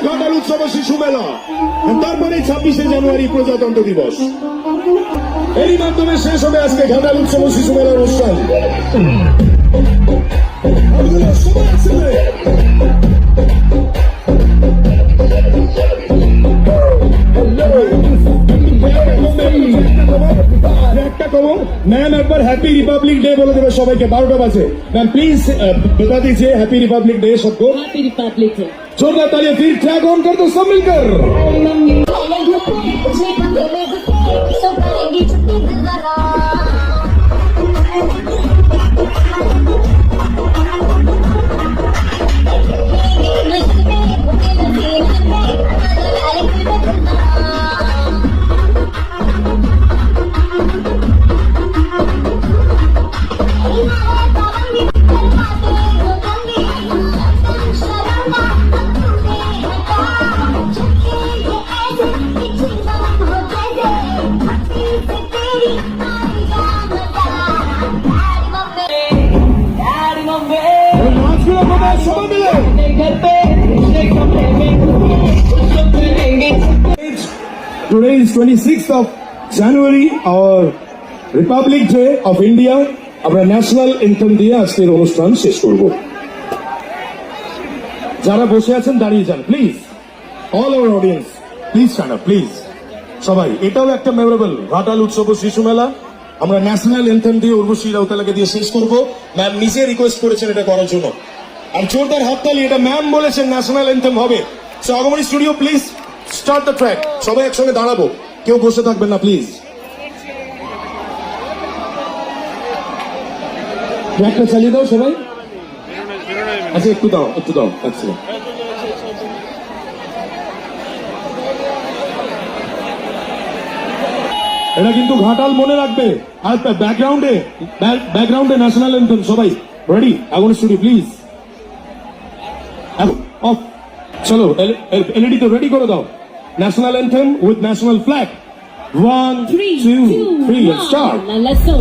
ঘাটাল উৎসব ও শিশু মেলা, তারপরে 26শে জানুয়ারি প্রজাতন্ত্র দিবস। এরই মাধ্যমে শেষ হবে আজকে ঘাটাল উৎসব ও শিশু মেলার অনুষ্ঠান। একটা कहो मैम एक बार हैप्पी रिपब्लिक डे बोले देवे सबाई के 12টা বাজে। मैम प्लीज बता दीजिए हैप्पी रिपब्लिक डे सबको। Happy Republic day. जोरदार तालियां फिर फ्लैग ऑन कर दो सब मिलकर। Today is 26th of January, our Republic Day of India. আমরা ন্যাশনাল এন্থেম দিয়ে আজকের অনুষ্ঠান শেষ করব। যারা বসে আছেন দাঁড়িয়ে যান please. All our audience please stand up please. সবাই, এটাও একটা মেমোরেবল ঘাটাল উৎসব ও শিশু মেলা। আমরা ন্যাশনাল এন্থেম দিয়ে উর্বশী রাউতালাকে দিয়ে শেষ করব। ম্যাম নিজে রিকোয়েস্ট করেছেন এটা করার জন্য। আর জোরদার হাততালি, এটা ম্যাম বলেছেন ন্যাশনাল এন্থেম হবে। So Agamani studio please start the track. সবাই একসঙ্গে দাঁড়াবো, কেউ বসে থাকবেন না প্লিজ। ট্র্যাকটা চালিয়ে দাও সবাই। আচ্ছা একটু দাও আচ্ছা। এটা কিন্তু ঘাটাল মনে রাখবে। আর ব্যাকগ্রাউন্ডে ন্যাশনাল এন্থেম। সবাই ready? Agamani studio please of. চলো এলইডি তো রেডি করে দাও। National anthem with national flag. 1 2 3 start. Let's go.